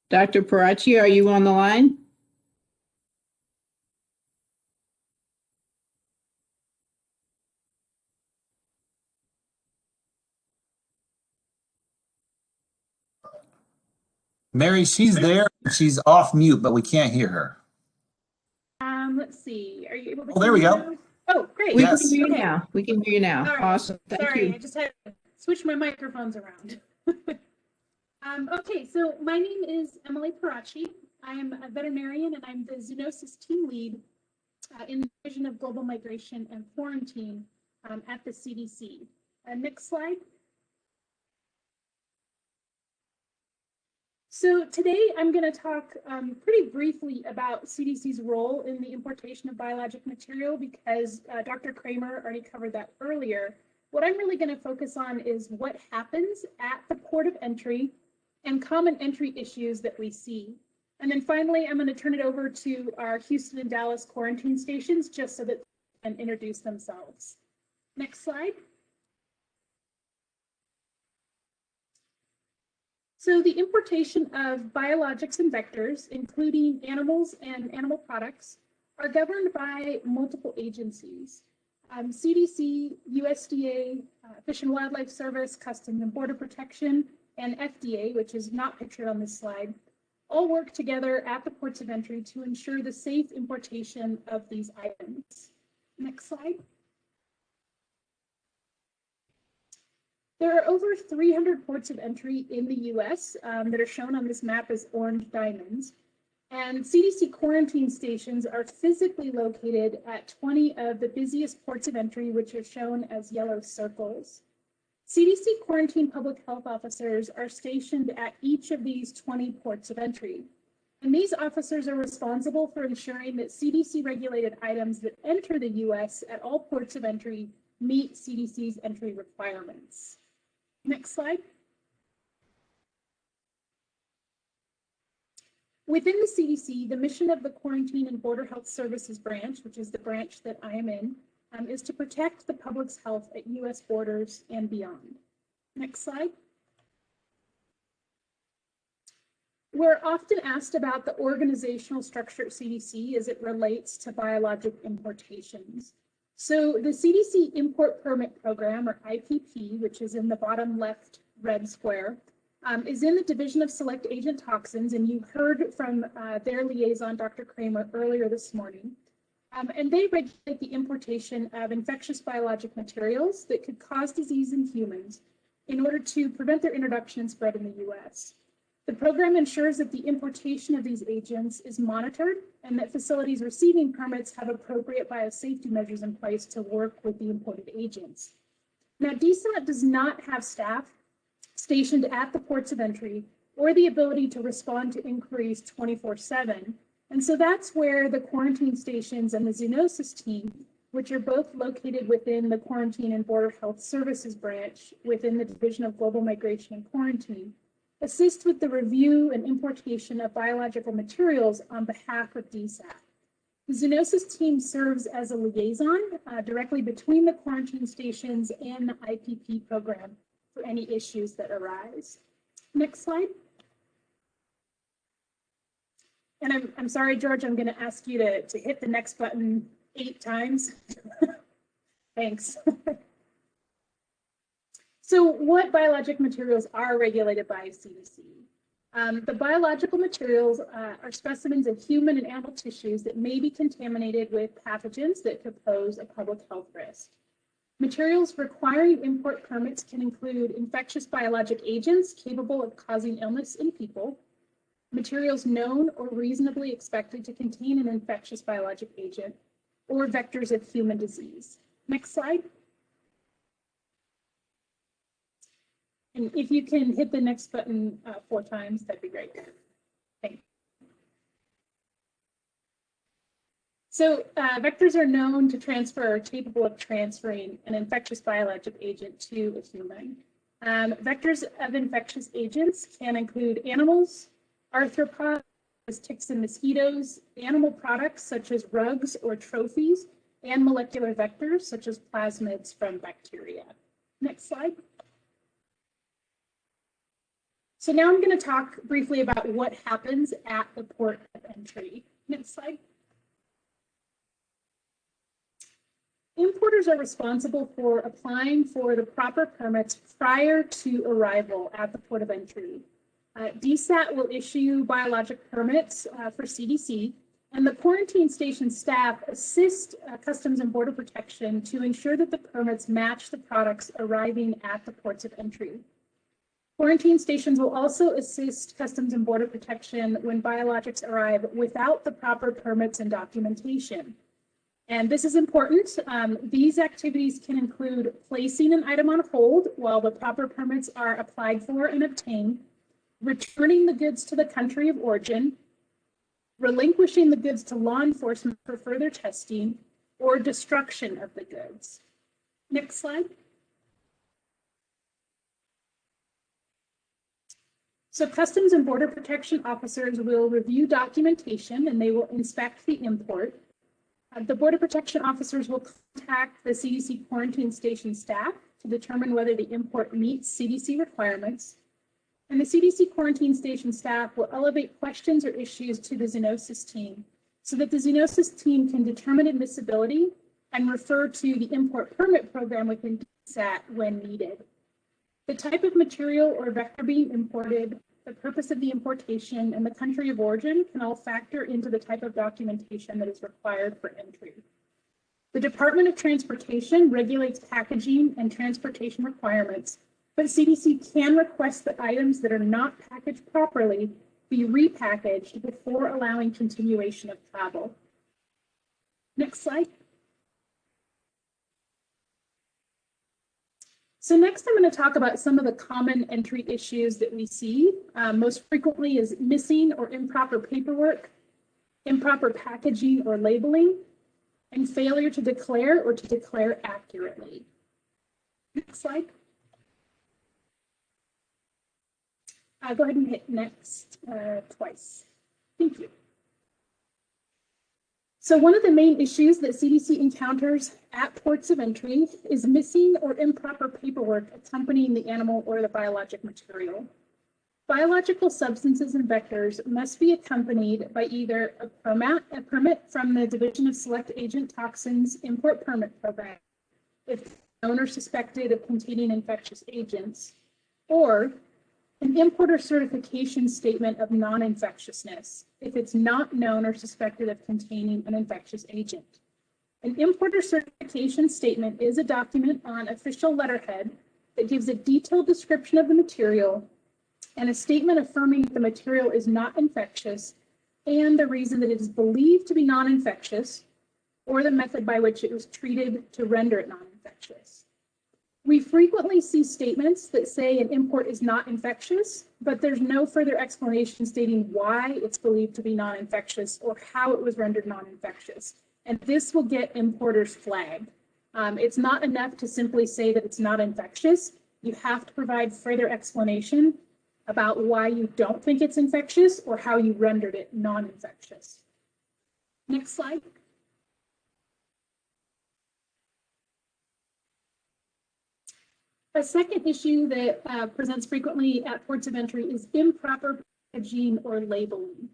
Dr. Pieracci, are you on the line? Mary, she's there. She's off mute, but we can't hear her. Let's see. Are you able to? Oh, there we go. Oh, great. We Yes. can hear you now. We can hear you now. All right. Awesome. Thank Sorry, you. I just had to switch my microphones around. Okay, so my name is Emily Pieracci. I'm a veterinarian and I'm the zoonosis team lead in the Division of Global Migration and Quarantine at the CDC. Next slide. So today I'm going to talk pretty briefly about CDC's role in the importation of biologic material because Dr. Kramer already covered that earlier. What I'm really going to focus on is what happens at the port of entry and common entry issues that we see. And then finally, I'm going to turn it over to our Houston and Dallas quarantine stations just so that they can introduce themselves. Next slide. So the importation of biologics and vectors, including animals and animal products, are governed by multiple agencies. CDC, USDA, Fish and Wildlife Service, Customs and Border Protection, and FDA, which is not pictured on this slide, all work together at the ports of entry to ensure the safe importation of these items. Next slide. There are over 300 ports of entry in the US that are shown on this map as orange diamonds. And CDC quarantine stations are physically located at 20 of the busiest ports of entry, which are shown as yellow circles. CDC quarantine public health officers are stationed at each of these 20 ports of entry. And these officers are responsible for ensuring that CDC regulated items that enter the US at all ports of entry meet CDC's entry requirements. Next slide. Within the CDC, the mission of the Quarantine and Border Health Services branch, which is the branch that I am in, is to protect the public's health at US borders and beyond. Next slide. We're often asked about the organizational structure at CDC as it relates to biologic importations. So the CDC Import Permit Program, or IPP, which is in the bottom left red square, is in the Division of Select Agent Toxins, and you heard from their liaison, Dr. Kramer, earlier this morning. And they regulate the importation of infectious biologic materials that could cause disease in humans in order to prevent their introduction and spread in the US. The program ensures that the importation of these agents is monitored and that facilities receiving permits have appropriate biosafety measures in place to work with the imported agents. Now, DSAT does not have staff stationed at the ports of entry or the ability to respond to inquiries 24/7. And so that's where the quarantine stations and the zoonosis team, which are both located within the Quarantine and Border Health Services branch within the Division of Global Migration and Quarantine, assist with the review and importation of biological materials on behalf of DSAT. The zoonosis team serves as a liaison directly between the quarantine stations and the IPP program for any issues that arise. Next slide. And I'm sorry, George, I'm going to ask you to hit the next button 8 times. Thanks. So what biologic materials are regulated by CDC? The biological materials are specimens of human and animal tissues that may be contaminated with pathogens that could pose a public health risk. Materials requiring import permits can include infectious biologic agents capable of causing illness in people, materials known or reasonably expected to contain an infectious biologic agent, or vectors of human disease. Next slide. And if you can hit the next button 4 times, that'd be great. Thank you. So vectors are known to transfer or capable of transferring an infectious biologic agent to a human. Vectors of infectious agents can include animals, arthropods, ticks and mosquitoes, animal products such as rugs or trophies, and molecular vectors such as plasmids from bacteria. Next slide. So now I'm going to talk briefly about what happens at the port of entry. Next slide. Importers are responsible for applying for the proper permits prior to arrival at the port of entry. DSAT will issue biologic permits for CDC, and the quarantine station staff assist Customs and Border Protection to ensure that the permits match the products arriving at the ports of entry. Quarantine stations will also assist Customs and Border Protection when biologics arrive without the proper permits and documentation. And this is important. These activities can include placing an item on hold while the proper permits are applied for and obtained, returning the goods to the country of origin, relinquishing the goods to law enforcement for further testing, or destruction of the goods. Next slide. So Customs and Border Protection officers will review documentation and they will inspect the import. The Border Protection officers will contact the CDC quarantine station staff to determine whether the import meets CDC requirements. And the CDC quarantine station staff will elevate questions or issues to the zoonosis team so that the zoonosis team can determine admissibility and refer to the import permit program within DSAT when needed. The type of material or vector being imported, the purpose of the importation, and the country of origin can all factor into the type of documentation that is required for entry. The Department of Transportation regulates packaging and transportation requirements, but CDC can request that items that are not packaged properly be repackaged before allowing continuation of travel. Next slide. So next I'm going to talk about some of the common entry issues that we see. Most frequently is missing or improper paperwork, improper packaging or labeling, and failure to declare or to declare accurately. Next slide. Go ahead and hit next twice. Thank you. So one of the main issues that CDC encounters at ports of entry is missing or improper paperwork accompanying the animal or the biologic material. Biological substances and vectors must be accompanied by either a permit from the Division of Select Agent Toxins Import Permit Program, if known or suspected of containing infectious agents, or an importer certification statement of non-infectiousness, if it's not known or suspected of containing an infectious agent. An importer certification statement is a document on official letterhead that gives a detailed description of the material and a statement affirming that the material is not infectious and the reason that it is believed to be non-infectious or the method by which it was treated to render it non-infectious. We frequently see statements that say an import is not infectious, but there's no further explanation stating why it's believed to be non-infectious or how it was rendered non-infectious. And this will get importers flagged. It's not enough to simply say that it's not infectious. You have to provide further explanation about why you don't think it's infectious or how you rendered it non-infectious. Next slide. A second issue that presents frequently at ports of entry is improper packaging or labeling.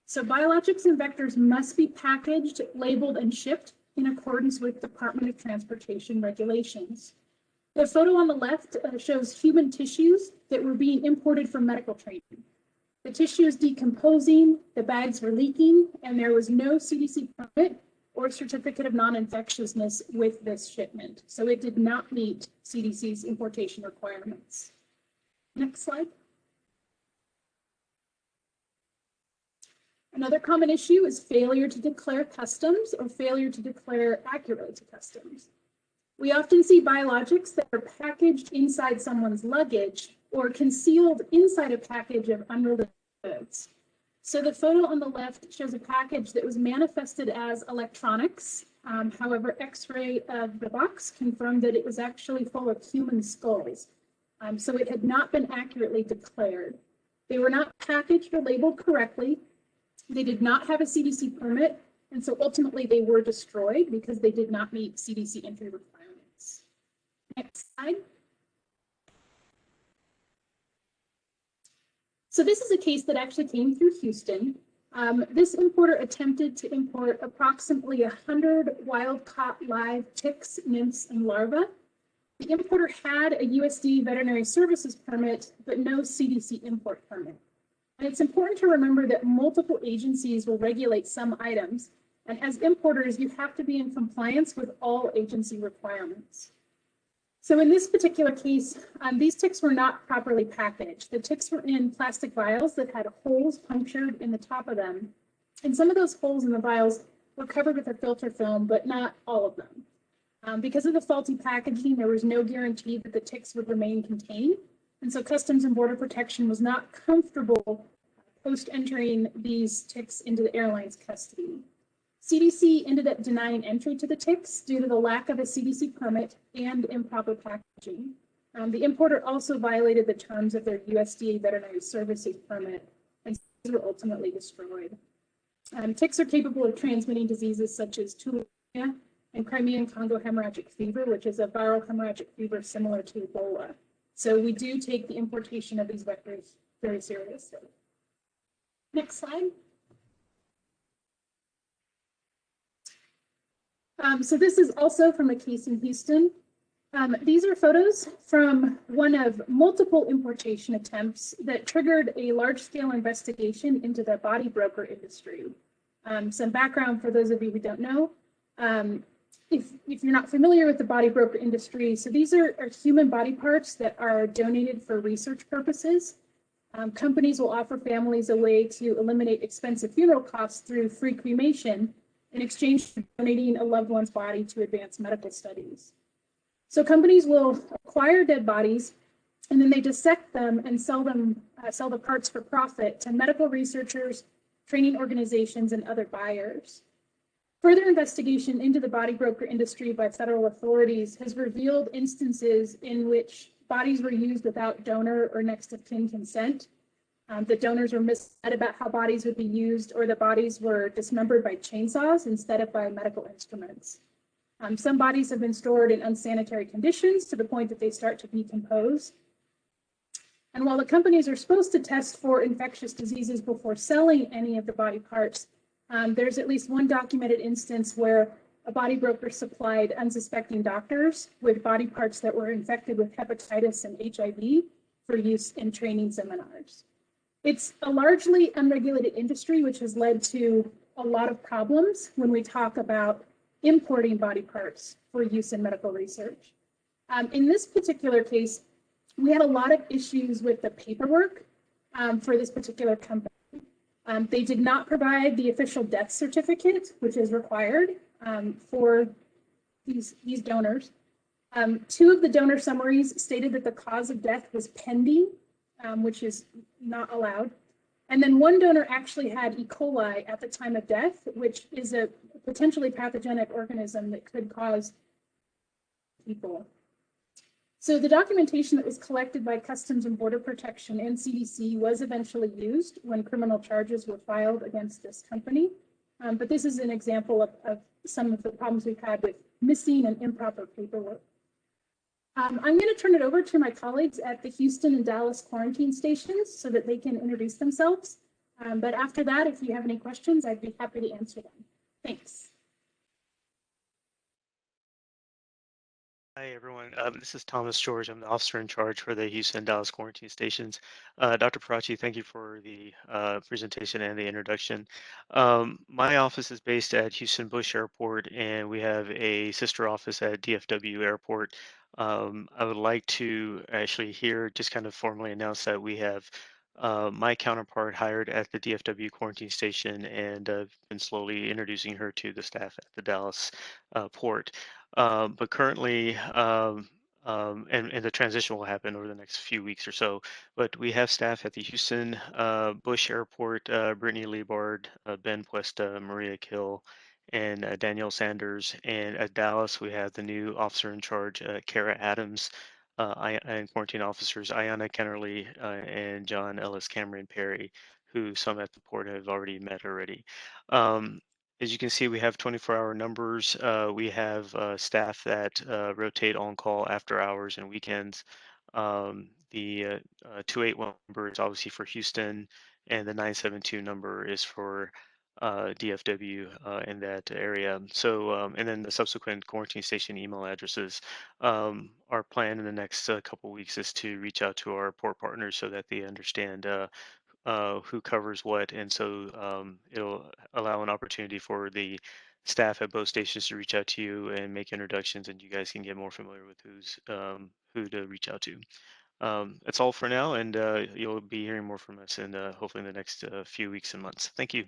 So biologics and vectors must be packaged, labeled, and shipped in accordance with Department of Transportation regulations. The photo on the left shows human tissues that were being imported for medical training. The tissue is decomposing, the bags were leaking, and there was no CDC permit or certificate of non-infectiousness with this shipment. So it did not meet CDC's importation requirements. Next slide. Another common issue is failure to declare customs or failure to declare accurately to customs. We often see biologics that are packaged inside someone's luggage or concealed inside a package of unrelated goods. So the photo on the left shows a package that was manifested as electronics. However, X-ray of the box confirmed that it was actually full of human skulls. So it had not been accurately declared. They were not packaged or labeled correctly. They did not have a CDC permit. And so ultimately they were destroyed because they did not meet CDC entry requirements. Next slide. So this is a case that actually came through Houston. This importer attempted to import approximately 100 wild-caught live ticks, nymphs, and larvae. The importer had a USDA veterinary services permit, but no CDC import permit. And it's important to remember that multiple agencies will regulate some items, and as importers, you have to be in compliance with all agency requirements. So in this particular case, these ticks were not properly packaged. The ticks were in plastic vials that had holes punctured in the top of them. And some of those holes in the vials were covered with a filter film, but not all of them. Because of the faulty packaging, there was no guarantee that the ticks would remain contained. And so Customs and Border Protection was not comfortable post-entering these ticks into the airline's custody. CDC ended up denying entry to the ticks due to the lack of a CDC permit and improper packaging. The importer also violated the terms of their USDA veterinary services permit, and these were ultimately destroyed. Ticks are capable of transmitting diseases such as tularemia and Crimean Congo hemorrhagic fever, which is a viral hemorrhagic fever similar to Ebola. So we do take the importation of these vectors very seriously. Next slide. So this is also from a case in Houston. These are photos from one of multiple importation attempts that triggered a large-scale investigation into the body broker industry. Some background for those of you who don't know. If you're not familiar with the body broker industry, so these are human body parts that are donated for research purposes. Companies will offer families a way to eliminate expensive funeral costs through free cremation in exchange for donating a loved one's body to advance medical studies. So companies will acquire dead bodies and then they dissect them and sell the parts for profit to medical researchers, training organizations, and other buyers. Further investigation into the body broker industry by federal authorities has revealed instances in which bodies were used without donor or next of kin consent. The donors were misled about how bodies would be used, or the bodies were dismembered by chainsaws instead of by medical instruments. Some bodies have been stored in unsanitary conditions to the point that they start to decompose. And while the companies are supposed to test for infectious diseases before selling any of the body parts, there's at least one documented instance where a body broker supplied unsuspecting doctors with body parts that were infected with hepatitis and HIV for use in training seminars. It's a largely unregulated industry, which has led to a lot of problems when we talk about importing body parts for use in medical research. In this particular case, we had a lot of issues with the paperwork for this particular company. They did not provide the official death certificate, which is required for these donors. Two of the donor summaries stated that the cause of death was pending, which is not allowed. And then one donor actually had E. coli at the time of death, which is a potentially pathogenic organism that could cause people. So the documentation that was collected by Customs and Border Protection and CDC was eventually used when criminal charges were filed against this company. But this is an example of some of the problems we've had with missing and improper paperwork. I'm going to turn it over to my colleagues at the Houston and Dallas quarantine stations so that they can introduce themselves. But after that, if you have any questions, I'd be happy to answer them. Thanks. Hi, everyone. This is Thomas George. I'm the officer in charge for the Houston and Dallas quarantine stations. Dr. Pieracci, thank you for the presentation and the introduction. My office is based at Houston Bush Airport, and we have a sister office at DFW Airport. I would like to actually here just kind of formally announce that we have my counterpart hired at the DFW quarantine station, and been slowly introducing her to the staff at the Dallas port. But currently, and the transition will happen over the next few weeks or so. But we have staff at the Houston Bush Airport, Brittany Liebard, Ben Puesta, Maria Kill, and Danielle Sanders. And at Dallas, we have the new officer in charge, Kara Adams, and quarantine officers, Ayana Kennerly, and John Ellis Cameron Perry, who some at the port have already met already. As you can see, we have 24-hour numbers. We have staff that rotate on call after hours and weekends. the 281 number is obviously for Houston, and the 972 number is for DFW in that area. So, and then the subsequent quarantine station email addresses. Our plan in the next couple weeks is to reach out to our port partners so that they understand who covers what, and so it'll allow an opportunity for the staff at both stations to reach out to you and make introductions, and you guys can get more familiar with who to reach out to. That's all for now, and you'll be hearing more from us in hopefully in the next few weeks and months. Thank you.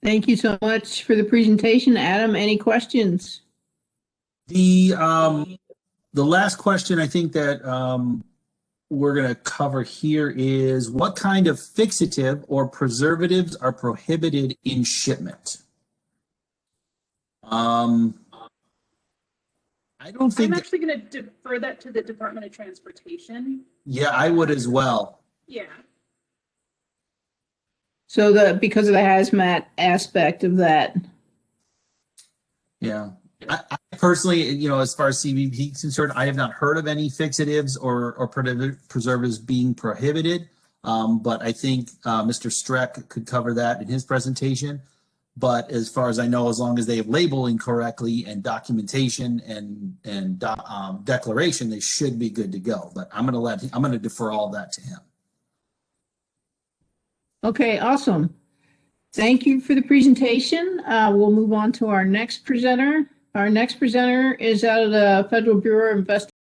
Thank you so much for the presentation. Adam, any questions? The last question I think that we're going to cover here is what kind of fixative or preservatives are prohibited in shipment? I don't think. I'm actually going to defer that to the Department of Transportation. Yeah, I would as well. Yeah. So because of the hazmat aspect of that. Yeah. I personally, as far as CBP is concerned, I have not heard of any fixatives or preservatives being prohibited. But I think Mr. Streck could cover that in his presentation. But as far as I know, as long as they have labeling correctly and documentation and declaration, they should be good to go. But I'm going to defer all that to him. Okay, awesome. Thank you for the presentation. We'll move on to our next presenter. Our next presenter is out of the Federal Bureau of Investigation.